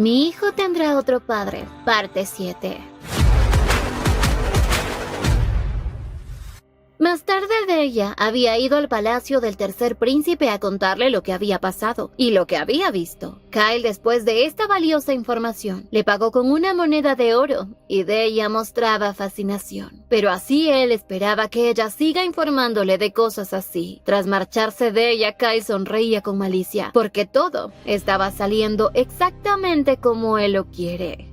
Mi hijo tendrá otro padre, parte 7. Más tarde Deya había ido al palacio del tercer príncipe a contarle lo que había pasado y lo que había visto. Kyle, después de esta valiosa información, le pagó con una moneda de oro y Deya mostraba fascinación. Pero así él esperaba que ella siga informándole de cosas así. Tras marcharse Deya, Kyle sonreía con malicia porque todo estaba saliendo exactamente como él lo quiere.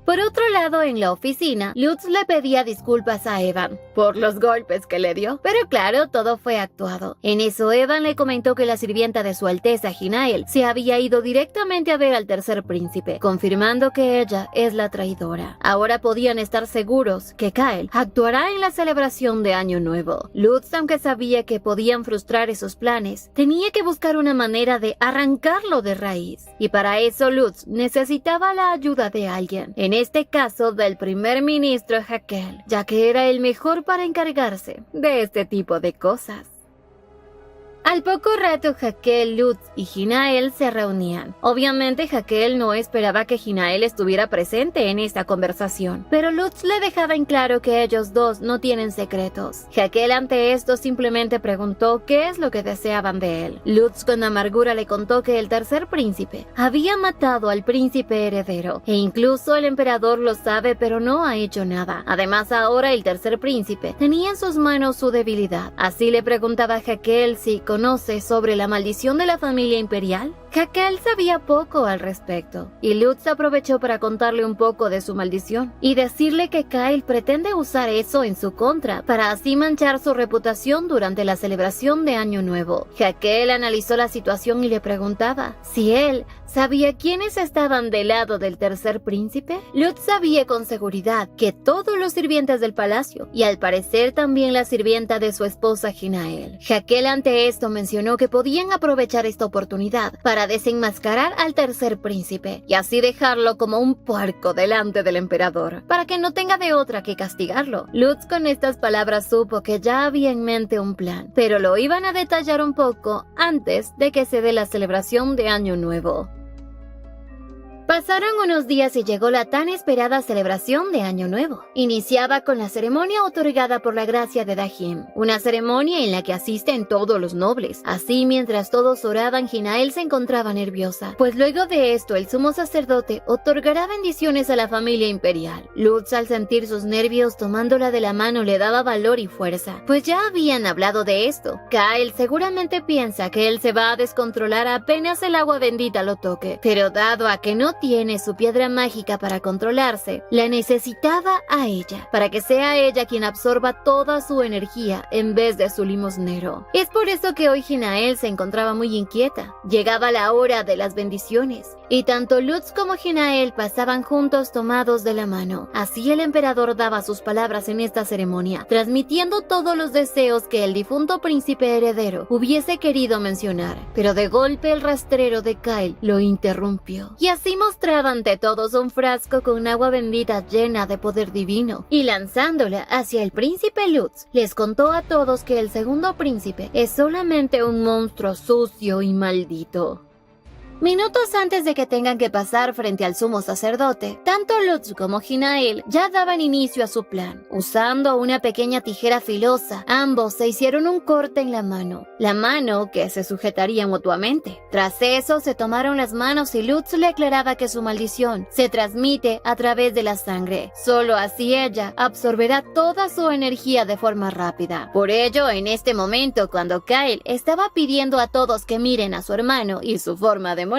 Por otro lado, en la oficina, Lutz le pedía disculpas a Evan por los golpes que le dio, pero claro, todo fue actuado. En eso, Evan le comentó que la sirvienta de su Alteza Hinael se había ido directamente a ver al tercer príncipe, confirmando que ella es la traidora. Ahora podían estar seguros que Kyle actuará en la celebración de Año Nuevo. Lutz, aunque sabía que podían frustrar esos planes, tenía que buscar una manera de arrancarlo de raíz, y para eso Lutz necesitaba la ayuda de alguien. En este caso del primer ministro Hakel, ya que era el mejor para encargarse de este tipo de cosas. Al poco rato, Hakel, Lutz y Hinael se reunían. Obviamente, Hakel no esperaba que Hinael estuviera presente en esta conversación, pero Lutz le dejaba en claro que ellos dos no tienen secretos. Hakel ante esto simplemente preguntó qué es lo que deseaban de él. Lutz con amargura le contó que el tercer príncipe había matado al príncipe heredero, e incluso el emperador lo sabe pero no ha hecho nada. Además, ahora el tercer príncipe tenía en sus manos su debilidad. Así le preguntaba a Hakel si conoce sobre la maldición de la familia imperial. Hakel sabía poco al respecto, y Lutz aprovechó para contarle un poco de su maldición y decirle que Kyle pretende usar eso en su contra para así manchar su reputación durante la celebración de Año Nuevo. Hakel analizó la situación y le preguntaba si él sabía quiénes estaban del lado del tercer príncipe. Lutz sabía con seguridad que todos los sirvientes del palacio, y al parecer también la sirvienta de su esposa Hinael. Hakel ante esto mencionó que podían aprovechar esta oportunidad para desenmascarar al tercer príncipe y así dejarlo como un puerco delante del emperador, para que no tenga de otra que castigarlo. Lutz con estas palabras supo que ya había en mente un plan, pero lo iban a detallar un poco antes de que se dé la celebración de Año Nuevo. Pasaron unos días y llegó la tan esperada celebración de Año Nuevo. Iniciaba con la ceremonia otorgada por la gracia de Dahim, una ceremonia en la que asisten todos los nobles. Así, mientras todos oraban, Hinael se encontraba nerviosa, pues luego de esto el sumo sacerdote otorgará bendiciones a la familia imperial. Lutz, al sentir sus nervios, tomándola de la mano le daba valor y fuerza, pues ya habían hablado de esto. Kyle seguramente piensa que él se va a descontrolar apenas el agua bendita lo toque, pero dado a que no tiene su piedra mágica para controlarse, la necesitaba a ella, para que sea ella quien absorba toda su energía en vez de su limosnero. Es por eso que hoy Hinael se encontraba muy inquieta. Llegaba la hora de las bendiciones, y tanto Lutz como Hinael pasaban juntos tomados de la mano. Así el emperador daba sus palabras en esta ceremonia, transmitiendo todos los deseos que el difunto príncipe heredero hubiese querido mencionar, pero de golpe el rastrero de Kyle lo interrumpió, y así mostraba ante todos un frasco con agua bendita llena de poder divino, y lanzándola hacia el príncipe Lutz, les contó a todos que el segundo príncipe es solamente un monstruo sucio y maldito. Minutos antes de que tengan que pasar frente al sumo sacerdote, tanto Lutz como Hinael ya daban inicio a su plan. Usando una pequeña tijera filosa, ambos se hicieron un corte en la mano que se sujetaría mutuamente. Tras eso, se tomaron las manos y Lutz le aclaraba que su maldición se transmite a través de la sangre. Solo así ella absorberá toda su energía de forma rápida. Por ello, en este momento, cuando Kyle estaba pidiendo a todos que miren a su hermano y su forma demoníaca,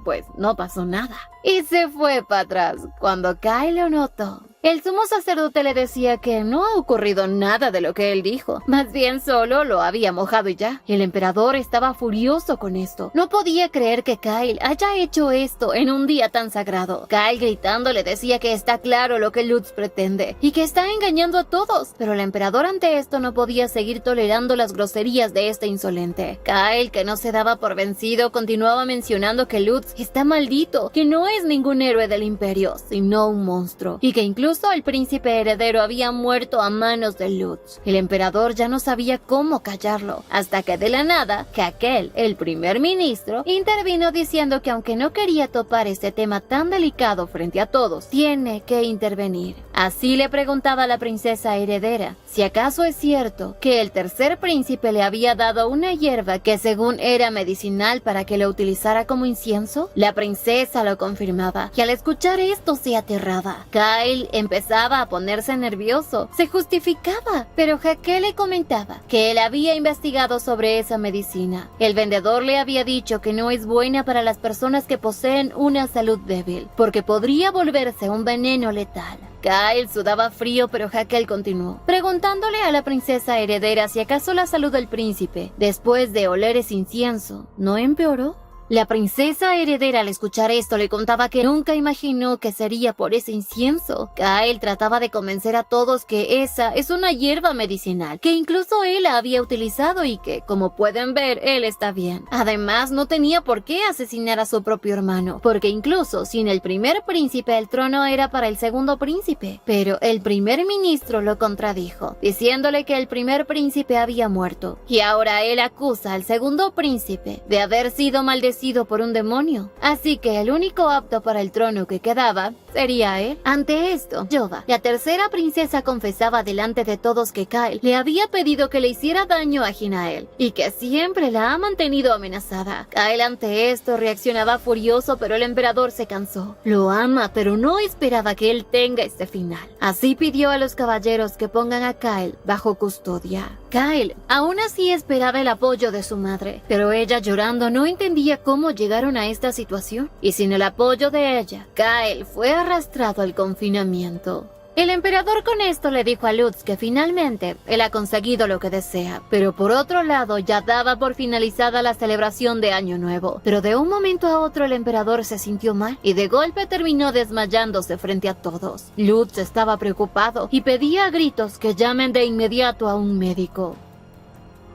pues no pasó nada. Y se fue para atrás cuando Kyle lo notó. El sumo sacerdote le decía que no ha ocurrido nada de lo que él dijo, más bien solo lo había mojado y ya. El emperador estaba furioso con esto. No podía creer que Kyle haya hecho esto en un día tan sagrado. Kyle gritando le decía que está claro lo que Lutz pretende y que está engañando a todos, pero el emperador ante esto no podía seguir tolerando las groserías de este insolente. Kyle, que no se daba por vencido, continuaba mencionando que Lutz está maldito, que no es ningún héroe del imperio, sino un monstruo, y que incluso incluso el príncipe heredero había muerto a manos de Lutz. El emperador ya no sabía cómo callarlo, hasta que de la nada, Hakel, el primer ministro, intervino diciendo que aunque no quería topar este tema tan delicado frente a todos, tiene que intervenir. Así le preguntaba a la princesa heredera si acaso es cierto que el tercer príncipe le había dado una hierba que según era medicinal para que lo utilizara como incienso. La princesa lo confirmaba y al escuchar esto se aterraba. Kyle empezaba a ponerse nervioso, se justificaba, pero Hakel le comentaba que él había investigado sobre esa medicina. El vendedor le había dicho que no es buena para las personas que poseen una salud débil, porque podría volverse un veneno letal. Kyle sudaba frío, pero Hakel continuó, preguntándole a la princesa heredera si acaso la salud del príncipe, después de oler ese incienso, ¿no empeoró? La princesa heredera al escuchar esto le contaba que nunca imaginó que sería por ese incienso. Kyle trataba de convencer a todos que esa es una hierba medicinal, que incluso él la había utilizado y que, como pueden ver, él está bien. Además, no tenía por qué asesinar a su propio hermano, porque incluso sin el primer príncipe el trono era para el segundo príncipe. Pero el primer ministro lo contradijo, diciéndole que el primer príncipe había muerto, y ahora él acusa al segundo príncipe de haber sido maldecido por un demonio, así que el único apto para el trono que quedaba sería él. Ante esto, Jova, la tercera princesa, confesaba delante de todos que Kyle le había pedido que le hiciera daño a Hinael y que siempre la ha mantenido amenazada. Kyle ante esto reaccionaba furioso, pero el emperador se cansó. Lo ama, pero no esperaba que él tenga este final. Así pidió a los caballeros que pongan a Kyle bajo custodia. Kyle aún así esperaba el apoyo de su madre, pero ella, llorando, no entendía cómo llegaron a esta situación, y sin el apoyo de ella, Kyle fue arrastrado al confinamiento. El emperador con esto le dijo a Lutz que finalmente él ha conseguido lo que desea, pero por otro lado ya daba por finalizada la celebración de Año Nuevo. Pero de un momento a otro el emperador se sintió mal y de golpe terminó desmayándose frente a todos. Lutz estaba preocupado y pedía a gritos que llamen de inmediato a un médico.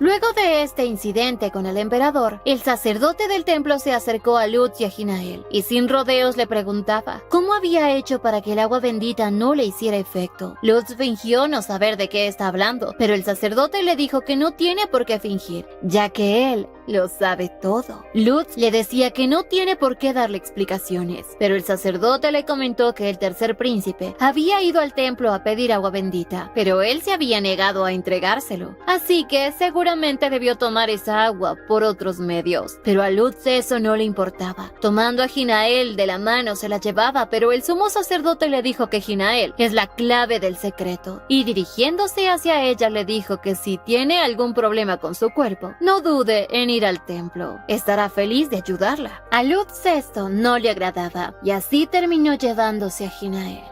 Luego de este incidente con el emperador, el sacerdote del templo se acercó a Lutz y a Hinael y sin rodeos le preguntaba cómo había hecho para que el agua bendita no le hiciera efecto. Lutz fingió no saber de qué está hablando, pero el sacerdote le dijo que no tiene por qué fingir, ya que él lo sabe todo. Lutz le decía que no tiene por qué darle explicaciones, pero el sacerdote le comentó que el tercer príncipe había ido al templo a pedir agua bendita, pero él se había negado a entregárselo, así que seguramente debió tomar esa agua por otros medios. Pero a Lutz eso no le importaba. Tomando a Hinael de la mano se la llevaba, pero el sumo sacerdote le dijo que Hinael es la clave del secreto, y dirigiéndose hacia ella le dijo que si tiene algún problema con su cuerpo, no dude en ir al templo. Estará feliz de ayudarla. A Lutz esto no le agradaba, y así terminó llevándose a Hinael.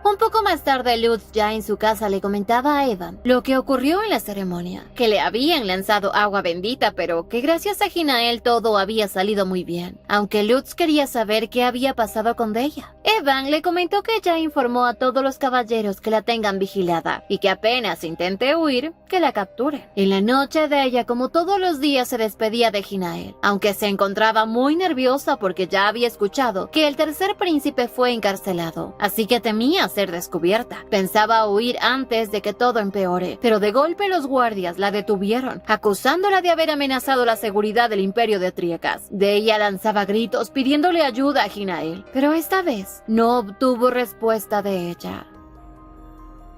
Un poco más tarde, Lutz, ya en su casa, le comentaba a Eva lo que ocurrió en la ceremonia, que le habían lanzado agua bendita, pero que gracias a Hinael todo había salido muy bien, aunque Lutz quería saber qué había pasado con Deya. Evan le comentó que ya informó a todos los caballeros que la tengan vigilada y que apenas intente huir, que la capturen. En la noche, Deya, como todos los días, se despedía de Hinael, aunque se encontraba muy nerviosa porque ya había escuchado que el tercer príncipe fue encarcelado, así que temía ser descubierta. Pensaba huir antes de que todo empeore, pero de golpe los guardias la detuvieron, acusándola de haber amenazado la seguridad del imperio de Triekas. Deya lanzaba gritos pidiéndole ayuda a Hinael, pero esta vez no obtuvo respuesta de ella.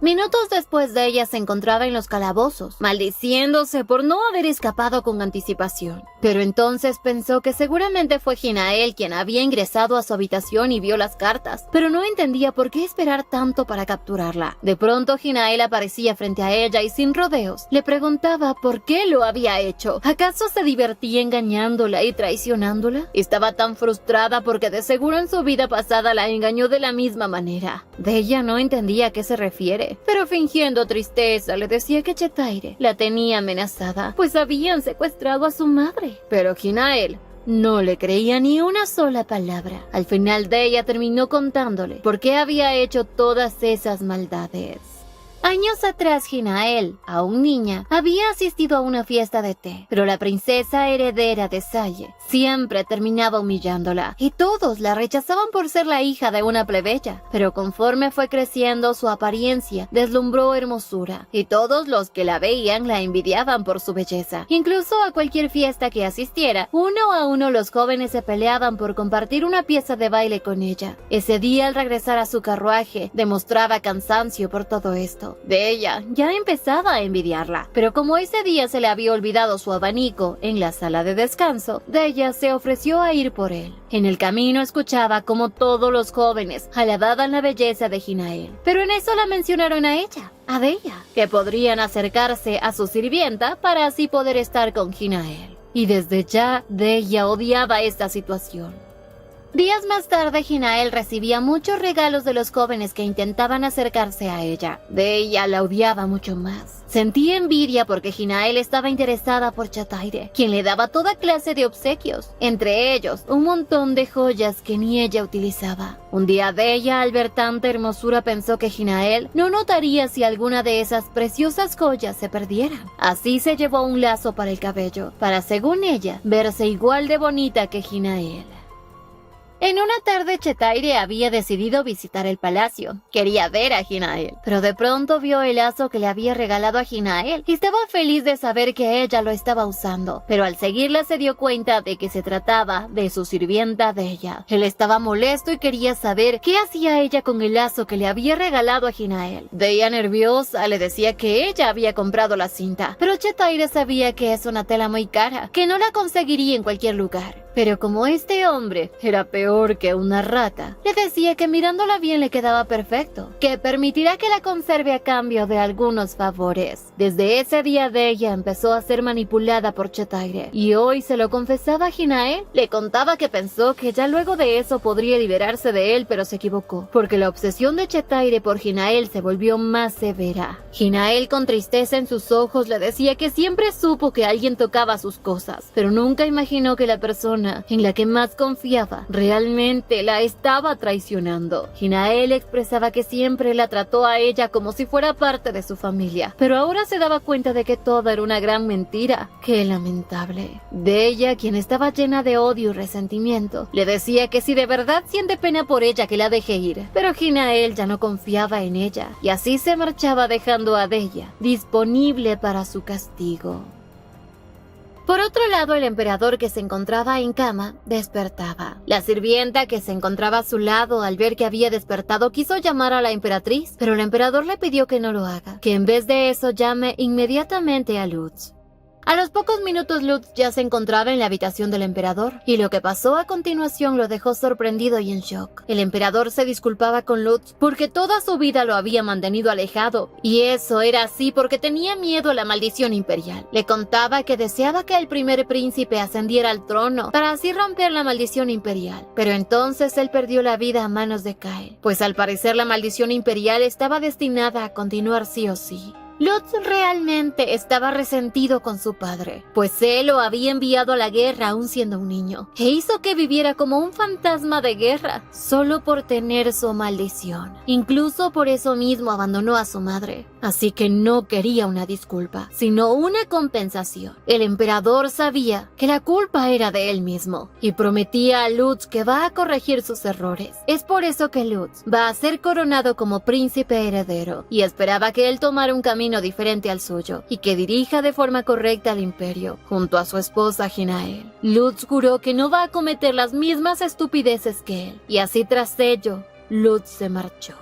Minutos después de ella se encontraba en los calabozos, maldiciéndose por no haber escapado con anticipación. Pero entonces pensó que seguramente fue Hinael quien había ingresado a su habitación y vio las cartas, pero no entendía por qué esperar tanto para capturarla. De pronto Hinael aparecía frente a ella y sin rodeos le preguntaba por qué lo había hecho. ¿Acaso se divertía engañándola y traicionándola? Estaba tan frustrada porque de seguro en su vida pasada la engañó de la misma manera. Deya no entendía a qué se refiere, pero fingiendo tristeza le decía que Chetaire la tenía amenazada, pues habían secuestrado a su madre. Pero Hinael no le creía ni una sola palabra. Al final Deya terminó contándole por qué había hecho todas esas maldades. Años atrás, Hinael, aún niña, había asistido a una fiesta de té, pero la princesa heredera de Salle siempre terminaba humillándola, y todos la rechazaban por ser la hija de una plebeya. Pero conforme fue creciendo, su apariencia deslumbró hermosura, y todos los que la veían la envidiaban por su belleza. Incluso a cualquier fiesta que asistiera, uno a uno los jóvenes se peleaban por compartir una pieza de baile con ella. Ese día, al regresar a su carruaje, demostraba cansancio por todo esto. De ella ya empezaba a envidiarla, pero como ese día se le había olvidado su abanico en la sala de descanso, Deya se ofreció a ir por él. En el camino escuchaba como todos los jóvenes alababan la belleza de Hinael, pero en eso la mencionaron a ella, a Deya, que podrían acercarse a su sirvienta para así poder estar con Hinael. Y desde ya, Deya odiaba esta situación. Días más tarde, Hinael recibía muchos regalos de los jóvenes que intentaban acercarse a ella. Deya la odiaba mucho más. Sentía envidia porque Hinael estaba interesada por Chataire, quien le daba toda clase de obsequios, entre ellos un montón de joyas que ni ella utilizaba. Un día Deya, al ver tanta hermosura, pensó que Hinael no notaría si alguna de esas preciosas joyas se perdieran. Así se llevó un lazo para el cabello, para, según ella, verse igual de bonita que Hinael. En una tarde, Chetaire había decidido visitar el palacio. Quería ver a Hinael, pero de pronto vio el lazo que le había regalado a Hinael y estaba feliz de saber que ella lo estaba usando. Pero al seguirla se dio cuenta de que se trataba de su sirvienta Deya. Él estaba molesto y quería saber qué hacía ella con el lazo que le había regalado a Hinael. Deya, nerviosa, le decía que ella había comprado la cinta, pero Chetaire sabía que es una tela muy cara, que no la conseguiría en cualquier lugar. Pero como este hombre era peor que una rata, le decía que mirándola bien le quedaba perfecto, que permitirá que la conserve a cambio de algunos favores. Desde ese día Deya empezó a ser manipulada por Chetaire, y hoy se lo confesaba a Hinael. Le contaba que pensó que ya luego de eso podría liberarse de él, pero se equivocó, porque la obsesión de Chetaire por Hinael se volvió más severa. Hinael, con tristeza en sus ojos, le decía que siempre supo que alguien tocaba sus cosas, pero nunca imaginó que la persona en la que más confiaba realmente la estaba traicionando. Hinael expresaba que siempre la trató a ella como si fuera parte de su familia, pero ahora se daba cuenta de que todo era una gran mentira. ¡Qué lamentable! Deya, quien estaba llena de odio y resentimiento, le decía que si de verdad siente pena por ella, que la deje ir, pero Hinael ya no confiaba en ella, y así se marchaba dejando a Deya disponible para su castigo. Por otro lado, el emperador, que se encontraba en cama, despertaba. La sirvienta que se encontraba a su lado, al ver que había despertado, quiso llamar a la emperatriz, pero el emperador le pidió que no lo haga, que en vez de eso llame inmediatamente a Lutz. A los pocos minutos, Lutz ya se encontraba en la habitación del emperador, y lo que pasó a continuación lo dejó sorprendido y en shock. El emperador se disculpaba con Lutz porque toda su vida lo había mantenido alejado, y eso era así porque tenía miedo a la maldición imperial. Le contaba que deseaba que el primer príncipe ascendiera al trono para así romper la maldición imperial, pero entonces él perdió la vida a manos de Kael, pues al parecer la maldición imperial estaba destinada a continuar sí o sí. Lutz realmente estaba resentido con su padre, pues él lo había enviado a la guerra aún siendo un niño, e hizo que viviera como un fantasma de guerra, solo por tener su maldición. Incluso por eso mismo abandonó a su madre, así que no quería una disculpa, sino una compensación. El emperador sabía que la culpa era de él mismo, y prometía a Lutz que va a corregir sus errores. Es por eso que Lutz va a ser coronado como príncipe heredero, y esperaba que él tomara un camino diferente al suyo y que dirija de forma correcta al imperio junto a su esposa Hinael. Lutz juró que no va a cometer las mismas estupideces que él, y así tras ello Lutz se marchó.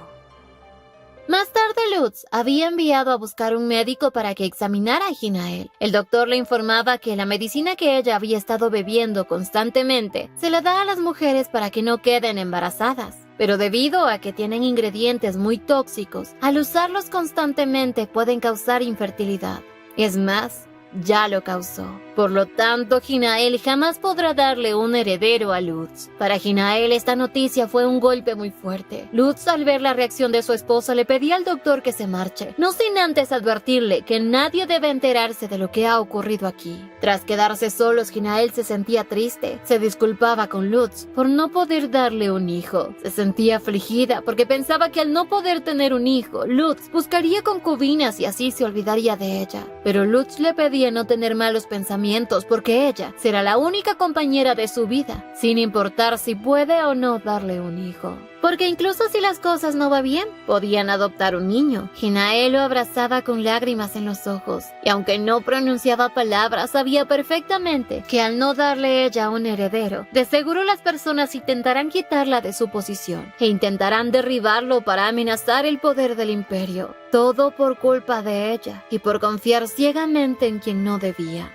Más tarde, Lutz había enviado a buscar un médico para que examinara a Hinael. El doctor le informaba que la medicina que ella había estado bebiendo constantemente se la da a las mujeres para que no queden embarazadas, pero debido a que tienen ingredientes muy tóxicos, al usarlos constantemente pueden causar infertilidad. Es más, ya lo causó. Por lo tanto, Hinael jamás podrá darle un heredero a Lutz. Para Hinael esta noticia fue un golpe muy fuerte. Lutz, al ver la reacción de su esposa, le pedía al doctor que se marche, no sin antes advertirle que nadie debe enterarse de lo que ha ocurrido aquí. Tras quedarse solos, Hinael se sentía triste. Se disculpaba con Lutz por no poder darle un hijo. Se sentía afligida porque pensaba que al no poder tener un hijo, Lutz buscaría concubinas y así se olvidaría de ella. Pero Lutz le pedía podría no tener malos pensamientos porque ella será la única compañera de su vida, sin importar si puede o no darle un hijo. Porque incluso si las cosas no van bien, podían adoptar un niño. Hinael lo abrazaba con lágrimas en los ojos, y aunque no pronunciaba palabras, sabía perfectamente que al no darle ella un heredero, de seguro las personas intentarán quitarla de su posición, e intentarán derribarlo para amenazar el poder del imperio. Todo por culpa de ella, y por confiar ciegamente en quien no debía.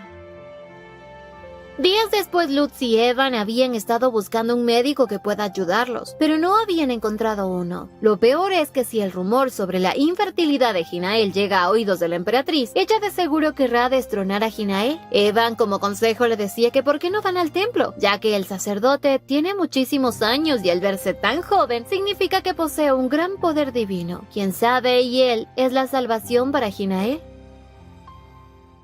Días después, Lutz y Evan habían estado buscando un médico que pueda ayudarlos, pero no habían encontrado uno. Lo peor es que si el rumor sobre la infertilidad de Hinael llega a oídos de la emperatriz, ella de seguro querrá destronar a Hinael. Evan como consejo le decía que por qué no van al templo, ya que el sacerdote tiene muchísimos años y al verse tan joven significa que posee un gran poder divino. Quién sabe, y él es la salvación para Hinael.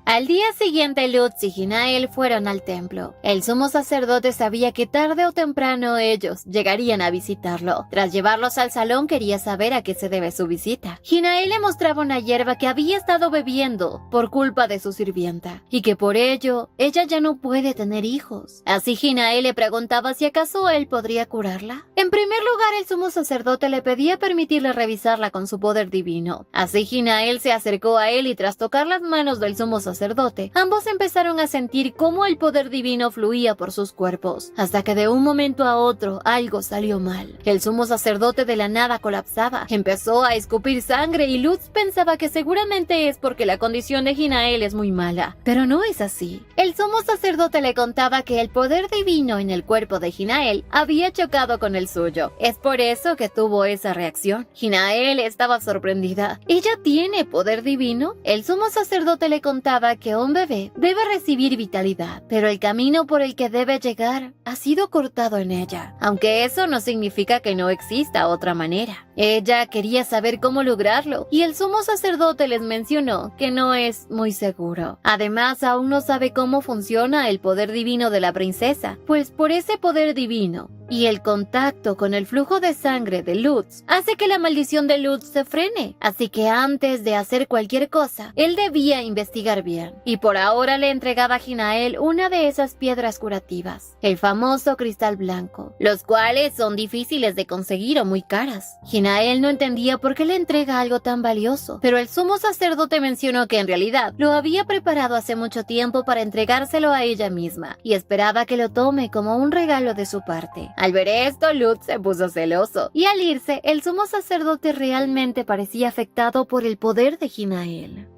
Al día siguiente, Lutz y Hinael fueron al templo. El sumo sacerdote sabía que tarde o temprano ellos llegarían a visitarlo. Tras llevarlos al salón, quería saber a qué se debe su visita. Hinael le mostraba una hierba que había estado bebiendo por culpa de su sirvienta, y que por ello ella ya no puede tener hijos. Así Hinael le preguntaba si acaso él podría curarla. En primer lugar, el sumo sacerdote le pedía permitirle revisarla con su poder divino. Así Hinael se acercó a él y tras tocar las manos del sumo sacerdote, ambos empezaron a sentir cómo el poder divino fluía por sus cuerpos, hasta que de un momento a otro algo salió mal. El sumo sacerdote de la nada colapsaba, empezó a escupir sangre y Lutz pensaba que seguramente es porque la condición de Hinael es muy mala, pero no es así. El sumo sacerdote le contaba que el poder divino en el cuerpo de Hinael había chocado con el suyo, es por eso que tuvo esa reacción. Hinael estaba sorprendida. ¿Ella tiene poder divino? El sumo sacerdote le contaba que un bebé debe recibir vitalidad, pero el camino por el que debe llegar ha sido cortado en ella, aunque eso no significa que no exista otra manera. Ella quería saber cómo lograrlo, y el sumo sacerdote les mencionó que no es muy seguro. Además, aún no sabe cómo funciona el poder divino de la princesa, pues por ese poder divino y el contacto con el flujo de sangre de Lutz hace que la maldición de Lutz se frene. Así que antes de hacer cualquier cosa, él debía investigar bien. Y por ahora le entregaba a Hinael una de esas piedras curativas, el famoso cristal blanco, los cuales son difíciles de conseguir o muy caras. Hinael no entendía por qué le entrega algo tan valioso, pero el sumo sacerdote mencionó que en realidad lo había preparado hace mucho tiempo para entregárselo a ella misma, y esperaba que lo tome como un regalo de su parte. Al ver esto, Lutz se puso celoso, y al irse, el sumo sacerdote realmente parecía afectado por el poder de Hinael.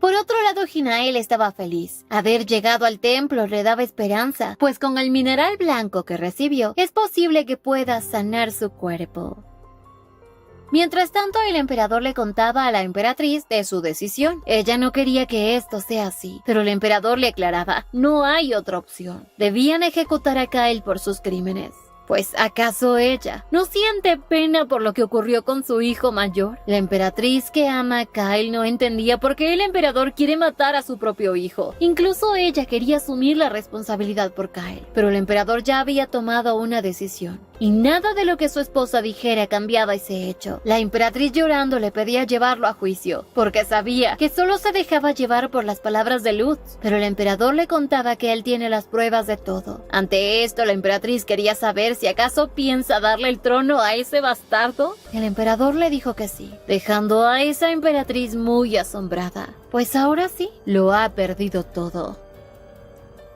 Por otro lado, Hinael estaba feliz. Haber llegado al templo le daba esperanza, pues con el mineral blanco que recibió, es posible que pueda sanar su cuerpo. Mientras tanto, el emperador le contaba a la emperatriz de su decisión. Ella no quería que esto sea así, pero el emperador le aclaraba, no hay otra opción. Debían ejecutar a Kyle por sus crímenes. Pues, ¿acaso ella no siente pena por lo que ocurrió con su hijo mayor? La emperatriz que ama a Kyle no entendía por qué el emperador quiere matar a su propio hijo. Incluso ella quería asumir la responsabilidad por Kyle, pero el emperador ya había tomado una decisión, y nada de lo que su esposa dijera cambiaba ese hecho. La emperatriz llorando le pedía llevarlo a juicio, porque sabía que solo se dejaba llevar por las palabras de Lutz, pero el emperador le contaba que él tiene las pruebas de todo. Ante esto, la emperatriz quería saber si acaso piensa darle el trono a ese bastardo. El emperador le dijo que sí, dejando a esa emperatriz muy asombrada, pues ahora sí, lo ha perdido todo.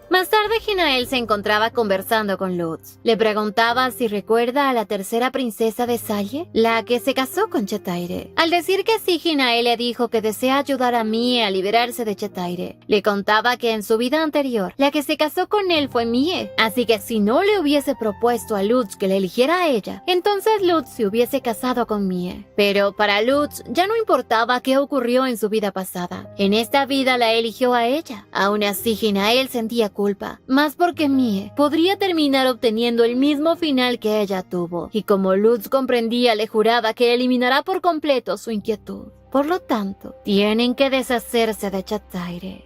Más tarde, Hinael se encontraba conversando con Lutz. Le preguntaba si recuerda a la tercera princesa de Salle, la que se casó con Chetaire. Al decir que sí, Hinael le dijo que desea ayudar a Mie a liberarse de Chetaire. Le contaba que en su vida anterior, la que se casó con él fue Mie, así que si no le hubiese propuesto a Lutz que le eligiera a ella, entonces Lutz se hubiese casado con Mie. Pero para Lutz ya no importaba qué ocurrió en su vida pasada. En esta vida la eligió a ella. Aún así, Hinael sentía culpa, más porque Mie podría terminar obteniendo el mismo final que ella tuvo, y como Lutz comprendía, le juraba que eliminará por completo su inquietud. Por lo tanto, tienen que deshacerse de Chetaire.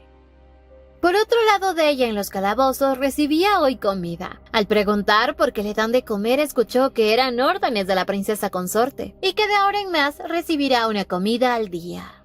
Por otro lado de ella en los calabozos recibía hoy comida. Al preguntar por qué le dan de comer, escuchó que eran órdenes de la princesa consorte, y que de ahora en más recibirá una comida al día.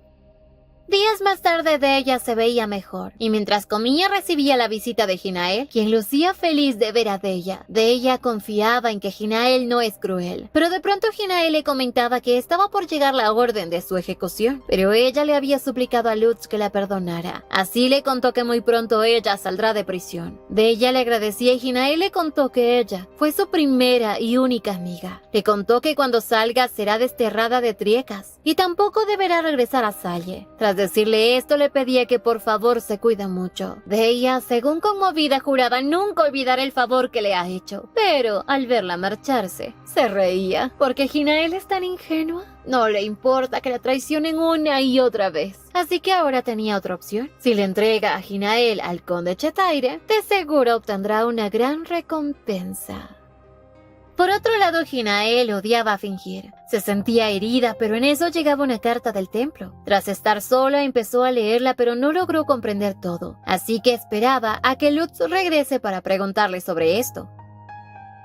Días más tarde Deya se veía mejor, y mientras comía recibía la visita de Hinael, quien lucía feliz de ver a Deya. Deya confiaba en que Hinael no es cruel, pero de pronto Hinael le comentaba que estaba por llegar la orden de su ejecución, pero ella le había suplicado a Lutz que la perdonara. Así le contó que muy pronto ella saldrá de prisión. Deya le agradecía y Hinael le contó que ella fue su primera y única amiga. Le contó que cuando salga será desterrada de Triekas y tampoco deberá regresar a Salle. Tras decirle esto, le pedía que por favor se cuide mucho. Deya, según conmovida, juraba nunca olvidar el favor que le ha hecho, pero al verla marcharse, se reía. ¿Porque Hinael es tan ingenua? No le importa que la traicionen una y otra vez. Así que ahora tenía otra opción. Si le entrega a Hinael al conde Chetaire, de seguro obtendrá una gran recompensa. Por otro lado, Hinael odiaba fingir. Se sentía herida, pero en eso llegaba una carta del templo. Tras estar sola, empezó a leerla, pero no logró comprender todo. Así que esperaba a que Lutz regrese para preguntarle sobre esto.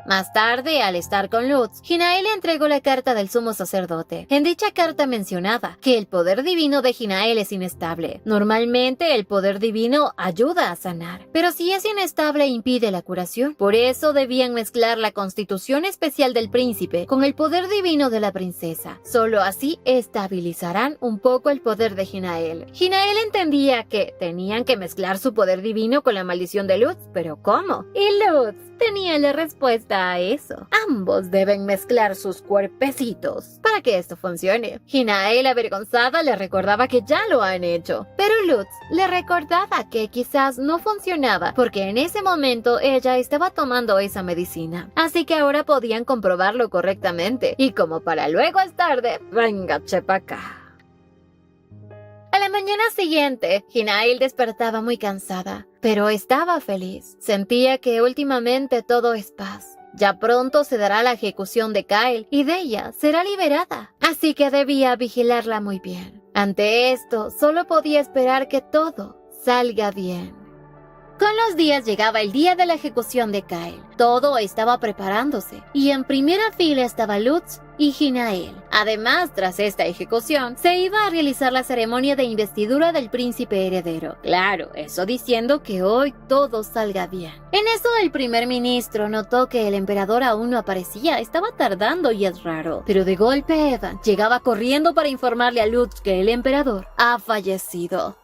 Más tarde, al estar con Lutz, Hinael le entregó la carta del sumo sacerdote. En dicha carta mencionaba que el poder divino de Hinael es inestable. Normalmente el poder divino ayuda a sanar, pero si es inestable impide la curación. Por eso debían mezclar la constitución especial del príncipe con el poder divino de la princesa. Solo así estabilizarán un poco el poder de Hinael. Hinael entendía que tenían que mezclar su poder divino con la maldición de Lutz, pero ¿cómo? Y Lutz tenía la respuesta a eso. Ambos deben mezclar sus cuerpecitos para que esto funcione. Hinael, avergonzada, le recordaba que ya lo han hecho, pero Lutz le recordaba que quizás no funcionaba porque en ese momento ella estaba tomando esa medicina. Así que ahora podían comprobarlo correctamente. Y como para luego es tarde, venga, chepa acá. A la mañana siguiente, Hinael despertaba muy cansada, pero estaba feliz. Sentía que últimamente todo es paz. Ya pronto se dará la ejecución de Kyle y Deya será liberada, así que debía vigilarla muy bien. Ante esto, solo podía esperar que todo salga bien. Con los días llegaba el día de la ejecución de Kyle. Todo estaba preparándose y en primera fila estaba Lutz y Hinael. Además, tras esta ejecución, se iba a realizar la ceremonia de investidura del príncipe heredero. Claro, eso diciendo que hoy todo salga bien. En eso, el primer ministro notó que el emperador aún no aparecía. Estaba tardando y es raro. Pero de golpe Evan llegaba corriendo para informarle a Lutz que el emperador ha fallecido.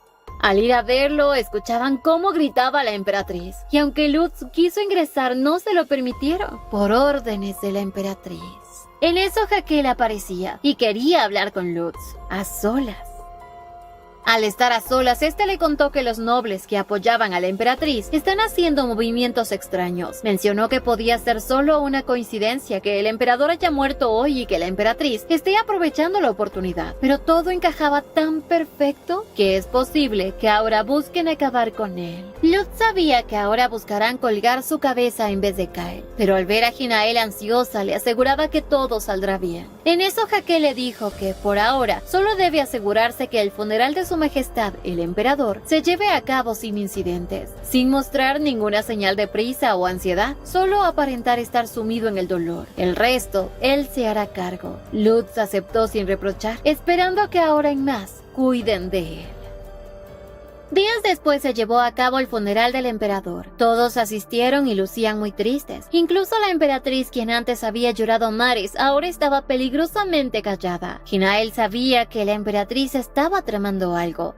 Al ir a verlo, escuchaban cómo gritaba la emperatriz. Y aunque Lutz quiso ingresar, no se lo permitieron, por órdenes de la emperatriz. En eso Hakel aparecía y quería hablar con Lutz, a solas. Al estar a solas, este le contó que los nobles que apoyaban a la emperatriz están haciendo movimientos extraños. Mencionó que podía ser solo una coincidencia que el emperador haya muerto hoy y que la emperatriz esté aprovechando la oportunidad. Pero todo encajaba tan perfecto que es posible que ahora busquen acabar con él. Lutz sabía que ahora buscarán colgar su cabeza en vez de Kyle, pero al ver a Hinael ansiosa le aseguraba que todo saldrá bien. En eso Hakel le dijo que por ahora solo debe asegurarse que el funeral de su majestad, el emperador, se lleve a cabo sin incidentes, sin mostrar ninguna señal de prisa o ansiedad, solo aparentar estar sumido en el dolor. El resto, él se hará cargo. Lutz aceptó sin reprochar, esperando que ahora en más cuiden de él. Días después se llevó a cabo el funeral del emperador. Todos asistieron y lucían muy tristes. Incluso la emperatriz, quien antes había llorado mares, ahora estaba peligrosamente callada. Hinael sabía que la emperatriz estaba tramando algo.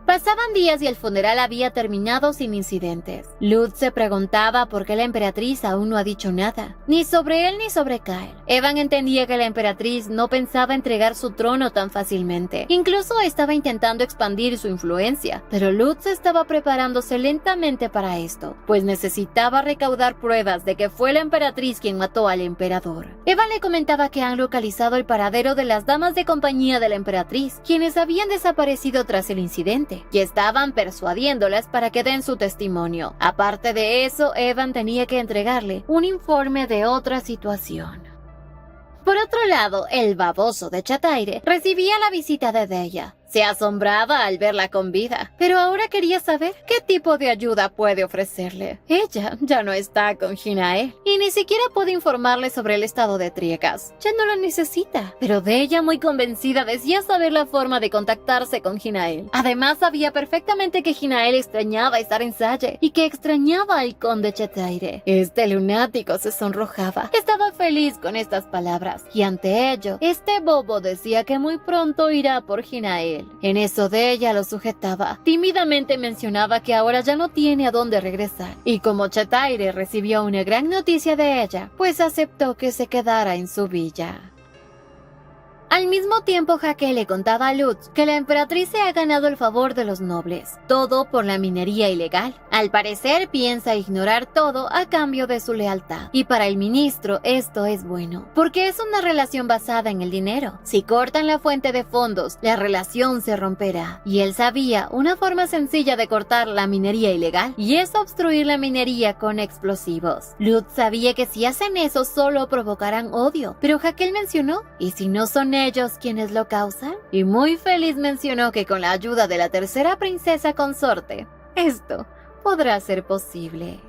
Pasaban días y el funeral había terminado sin incidentes. Lutz se preguntaba por qué la emperatriz aún no ha dicho nada, ni sobre él ni sobre Kyle. Evan entendía que la emperatriz no pensaba entregar su trono tan fácilmente. Incluso estaba intentando expandir su influencia, pero Lutz estaba preparándose lentamente para esto, pues necesitaba recaudar pruebas de que fue la emperatriz quien mató al emperador. Evan le comentaba que han localizado el paradero de las damas de compañía de la emperatriz, quienes habían desaparecido tras el incidente, y estaban persuadiéndolas para que den su testimonio. Aparte de eso, Evan tenía que entregarle un informe de otra situación. Por otro lado, el baboso de Chetaire recibía la visita de Deya. Se asombraba al verla con vida, pero ahora quería saber qué tipo de ayuda puede ofrecerle. Ella ya no está con Hinael y ni siquiera puede informarle sobre el estado de Triegas. Ya no la necesita, pero de ella muy convencida decía saber la forma de contactarse con Hinael. Además sabía perfectamente que Hinael extrañaba estar en Salle y que extrañaba al conde Chetaire. Este lunático se sonrojaba. Estaba feliz con estas palabras y ante ello, este bobo decía que muy pronto irá por Hinael. En eso de ella lo sujetaba. Tímidamente mencionaba que ahora ya no tiene a dónde regresar. Y como Chetaire recibió una gran noticia de ella, pues aceptó que se quedara en su villa. Al mismo tiempo, Jaque le contaba a Lutz que la emperatriz se ha ganado el favor de los nobles, todo por la minería ilegal. Al parecer piensa ignorar todo a cambio de su lealtad. Y para el ministro esto es bueno, porque es una relación basada en el dinero. Si cortan la fuente de fondos, la relación se romperá. Y él sabía una forma sencilla de cortar la minería ilegal, y es obstruir la minería con explosivos. Lutz sabía que si hacen eso solo provocarán odio, pero Jaque mencionó, ¿y si no son ellos quienes lo causan? Y muy feliz mencionó que con la ayuda de la tercera princesa consorte, esto podrá ser posible.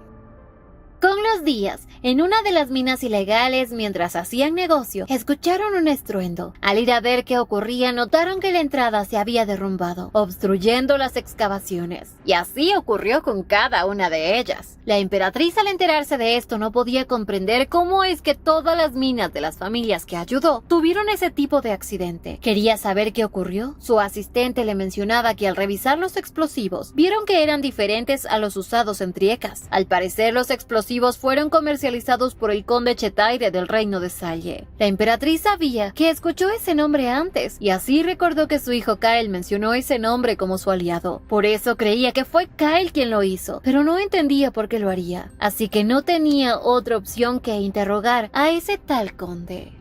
Con los días, en una de las minas ilegales, mientras hacían negocio, escucharon un estruendo. Al ir a ver qué ocurría, notaron que la entrada se había derrumbado, obstruyendo las excavaciones. Y así ocurrió con cada una de ellas. La emperatriz, al enterarse de esto, no podía comprender cómo es que todas las minas de las familias que ayudó tuvieron ese tipo de accidente. Quería saber qué ocurrió. Su asistente le mencionaba que al revisar los explosivos, vieron que eran diferentes a los usados en Triegas. Al parecer, los explosivos fueron comercializados por el conde Chetaire del reino de Salle. La emperatriz sabía que escuchó ese nombre antes y así recordó que su hijo Kael mencionó ese nombre como su aliado. Por eso creía que fue Kael quien lo hizo, pero no entendía por qué lo haría. Así que no tenía otra opción que interrogar a ese tal conde.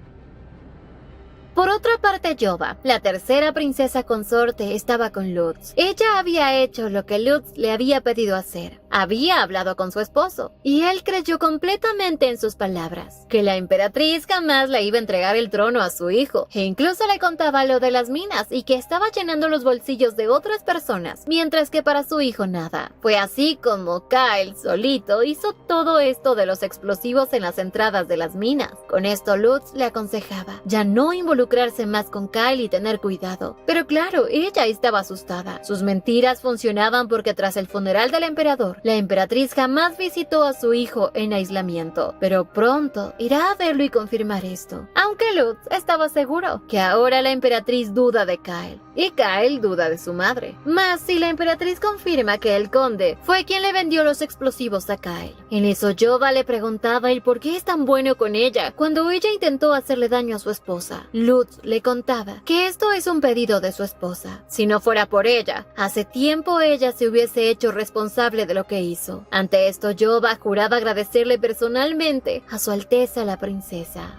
Por otra parte, Jova, la tercera princesa consorte, estaba con Lutz. Ella había hecho lo que Lutz le había pedido hacer. Había hablado con su esposo, y él creyó completamente en sus palabras, que la emperatriz jamás le iba a entregar el trono a su hijo, e incluso le contaba lo de las minas y que estaba llenando los bolsillos de otras personas, mientras que para su hijo nada. Fue así como Kael solito hizo todo esto de los explosivos en las entradas de las minas. Con esto Lutz le aconsejaba ya no involucrarse más con Kael y tener cuidado. Pero claro, ella estaba asustada. Sus mentiras funcionaban porque tras el funeral del emperador, la emperatriz jamás visitó a su hijo en aislamiento, pero pronto irá a verlo y confirmar esto. Aunque Lutz estaba seguro que ahora la emperatriz duda de Kael, y Kael duda de su madre. Mas si la emperatriz confirma que el conde fue quien le vendió los explosivos a Kael. En eso Jova le preguntaba el por qué es tan bueno con ella cuando ella intentó hacerle daño a su esposa. Lutz le contaba que esto es un pedido de su esposa. Si no fuera por ella, hace tiempo ella se hubiese hecho responsable de lo que hizo. Ante esto Jova juraba agradecerle personalmente a su Alteza la princesa.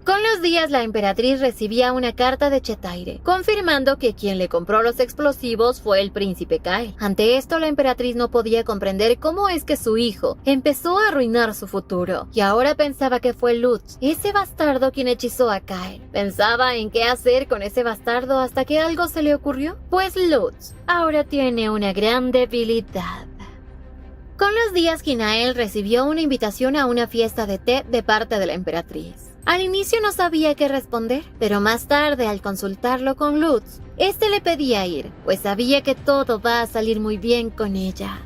Con los días la emperatriz recibía una carta de Chetaire, confirmando que quien le compró los explosivos fue el príncipe Kael. Ante esto la emperatriz no podía comprender cómo es que su hijo empezó a arruinar su futuro, y ahora pensaba que fue Lutz, ese bastardo quien hechizó a Kael. Pensaba en qué hacer con ese bastardo hasta que algo se le ocurrió, pues Lutz ahora tiene una gran debilidad. Con los días Hinael recibió una invitación a una fiesta de té de parte de la emperatriz. Al inicio no sabía qué responder, pero más tarde al consultarlo con Lutz, este le pedía ir, pues sabía que todo va a salir muy bien con ella.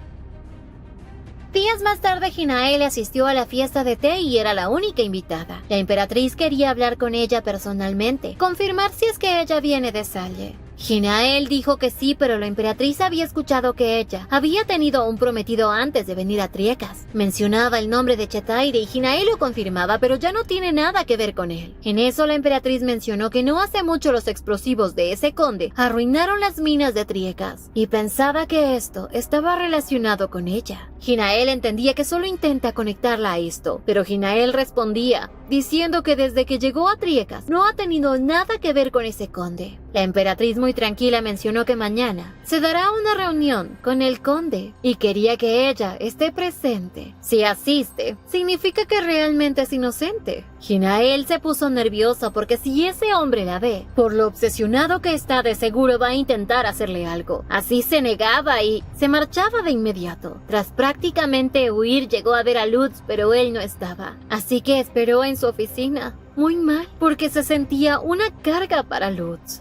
Días más tarde Hinael asistió a la fiesta de té y era la única invitada. La emperatriz quería hablar con ella personalmente, confirmar si es que ella viene de Salle. Hinael dijo que sí, pero la emperatriz había escuchado que ella había tenido un prometido antes de venir a Triegas. Mencionaba el nombre de Chetaire y Hinael lo confirmaba, pero ya no tiene nada que ver con él. En eso la emperatriz mencionó que no hace mucho los explosivos de ese conde arruinaron las minas de Triegas y pensaba que esto estaba relacionado con ella. Hinael entendía que solo intenta conectarla a esto, pero Hinael respondía diciendo que desde que llegó a Triegas no ha tenido nada que ver con ese conde. La emperatriz muy muy tranquila mencionó que mañana se dará una reunión con el conde y quería que ella esté presente. Si asiste, significa que realmente es inocente. Hinael se puso nerviosa porque si ese hombre la ve, por lo obsesionado que está, de seguro va a intentar hacerle algo. Así se negaba y se marchaba de inmediato. Tras prácticamente huir, llegó a ver a Lutz, pero él no estaba. Así que esperó en su oficina. Muy mal, porque se sentía una carga para Lutz.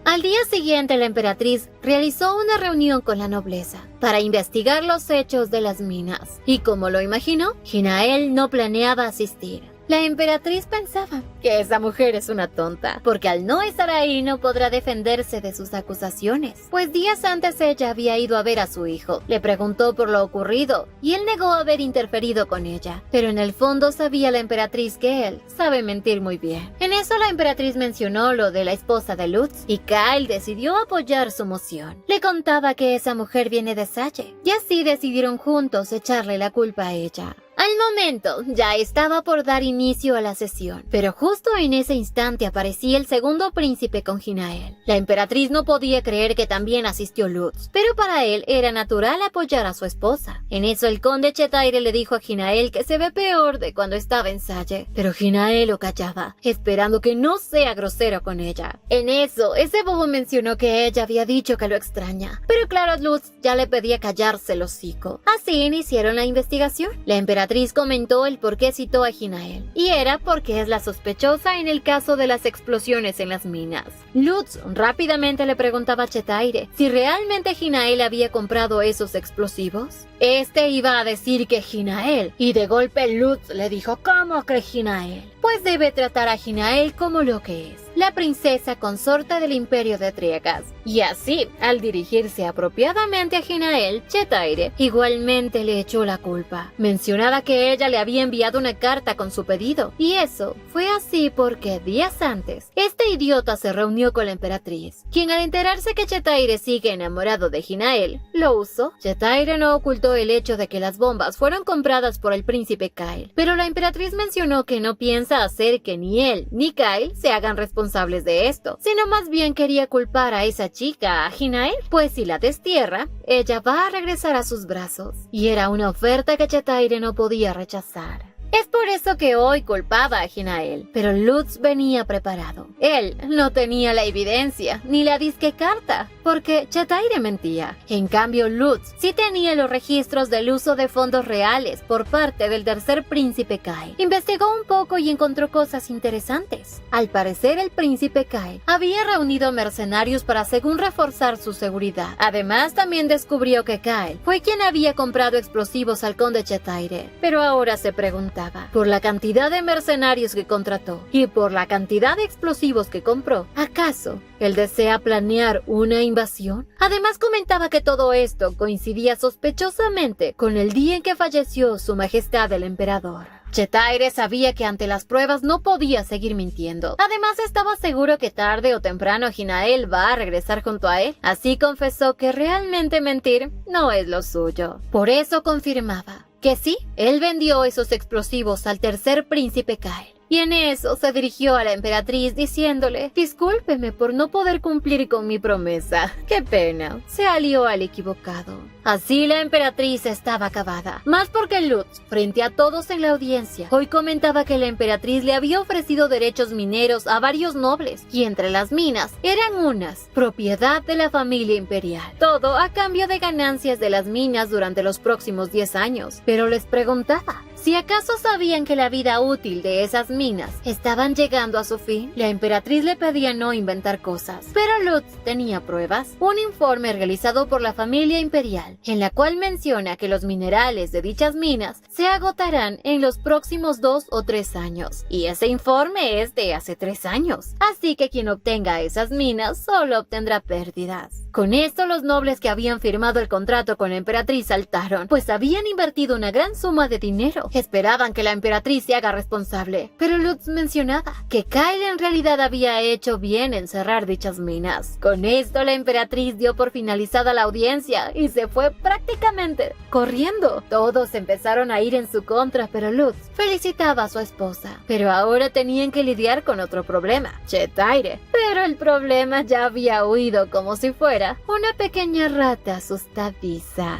Al día siguiente, la emperatriz realizó una reunión con la nobleza para investigar los hechos de las minas. Y como lo imaginó, Hinael no planeaba asistir. La emperatriz pensaba que esa mujer es una tonta, porque al no estar ahí no podrá defenderse de sus acusaciones. Pues días antes ella había ido a ver a su hijo, le preguntó por lo ocurrido y él negó haber interferido con ella. Pero en el fondo sabía la emperatriz que él sabe mentir muy bien. En eso la emperatriz mencionó lo de la esposa de Lutz y Kyle decidió apoyar su moción. Le contaba que esa mujer viene de Salle y así decidieron juntos echarle la culpa a ella. Al momento, ya estaba por dar inicio a la sesión, pero justo en ese instante aparecía el segundo príncipe con Hinael. La emperatriz no podía creer que también asistió Lutz, pero para él era natural apoyar a su esposa. En eso el conde Chetaire le dijo a Hinael que se ve peor de cuando estaba en Salle, pero Hinael lo callaba, esperando que no sea grosero con ella. En eso, ese bobo mencionó que ella había dicho que lo extraña, pero claro, Lutz ya le pedía callarse el hocico. Así iniciaron la investigación. La emperatriz comentó el por qué citó a Hinael, y era porque es la sospechosa en el caso de las explosiones en las minas. Lutz rápidamente le preguntaba a Chetaire si realmente Hinael había comprado esos explosivos. Este iba a decir que Hinael, y de golpe Lutz le dijo: ¿cómo que Hinael? Pues debe tratar a Hinael como lo que es, la princesa consorte del imperio de Triegas. Y así, al dirigirse apropiadamente a Hinael, Chetaire igualmente le echó la culpa. Mencionaba que ella le había enviado una carta con su pedido, y eso fue así porque días antes, este idiota se reunió con la emperatriz, quien al enterarse que Chetaire sigue enamorado de Hinael, lo usó. Chetaire no ocultó el hecho de que las bombas fueron compradas por el príncipe Kyle, pero la emperatriz mencionó que no piensa hacer que ni él ni Kyle se hagan responsables de esto, sino más bien quería culpar a esa chica, a Hinael, pues si la destierra, ella va a regresar a sus brazos, y era una oferta que Chetaire no podía rechazar. Es por eso que hoy culpaba a Hinael, pero Lutz venía preparado. Él no tenía la evidencia, ni la disque carta, porque Chetaire mentía. En cambio, Lutz sí tenía los registros del uso de fondos reales por parte del tercer príncipe Kyle. Investigó un poco y encontró cosas interesantes. Al parecer, el príncipe Kyle había reunido mercenarios para, según, reforzar su seguridad. Además, también descubrió que Kyle fue quien había comprado explosivos al conde Chetaire. Pero ahora se preguntaba, por la cantidad de mercenarios que contrató y por la cantidad de explosivos que compró, ¿acaso él desea planear una invasión? Además comentaba que todo esto coincidía sospechosamente con el día en que falleció su majestad el emperador. Chetaire sabía que ante las pruebas no podía seguir mintiendo. Además estaba seguro que tarde o temprano Hinael va a regresar junto a él. Así confesó que realmente mentir no es lo suyo. Por eso confirmaba que sí, él vendió esos explosivos al tercer príncipe Kyle. Y en eso se dirigió a la emperatriz diciéndole: discúlpeme por no poder cumplir con mi promesa. ¡Qué pena! Se alió al equivocado. Así la emperatriz estaba acabada, más porque Lutz, frente a todos en la audiencia, hoy comentaba que la emperatriz le había ofrecido derechos mineros a varios nobles, y entre las minas eran unas propiedad de la familia imperial. Todo a cambio de ganancias de las minas durante los próximos 10 años. Pero les preguntaba si acaso sabían que la vida útil de esas minas estaban llegando a su fin. La emperatriz le pedía no inventar cosas, pero Lutz tenía pruebas. Un informe realizado por la familia imperial, en la cual menciona que los minerales de dichas minas se agotarán en los próximos 2 o 3 años, y ese informe es de hace 3 años, así que quien obtenga esas minas solo obtendrá pérdidas. Con esto los nobles que habían firmado el contrato con la emperatriz saltaron, pues habían invertido una gran suma de dinero. Esperaban que la emperatriz se haga responsable, pero Lutz mencionaba que Kyle en realidad había hecho bien en cerrar dichas minas. Con esto la emperatriz dio por finalizada la audiencia y se fue prácticamente corriendo. Todos empezaron a ir en su contra, pero Lutz felicitaba a su esposa. Pero ahora tenían que lidiar con otro problema, Chetaire. Pero el problema ya había huido como si fuera una pequeña rata asustadiza.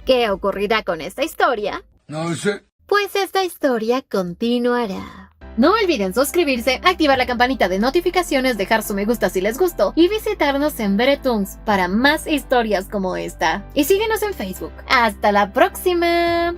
¿Qué ocurrirá con esta historia? No sé. Pues esta historia continuará. No olviden suscribirse, activar la campanita de notificaciones, dejar su me gusta si les gustó y visitarnos en Veretoons para más historias como esta. Y síguenos en Facebook. ¡Hasta la próxima!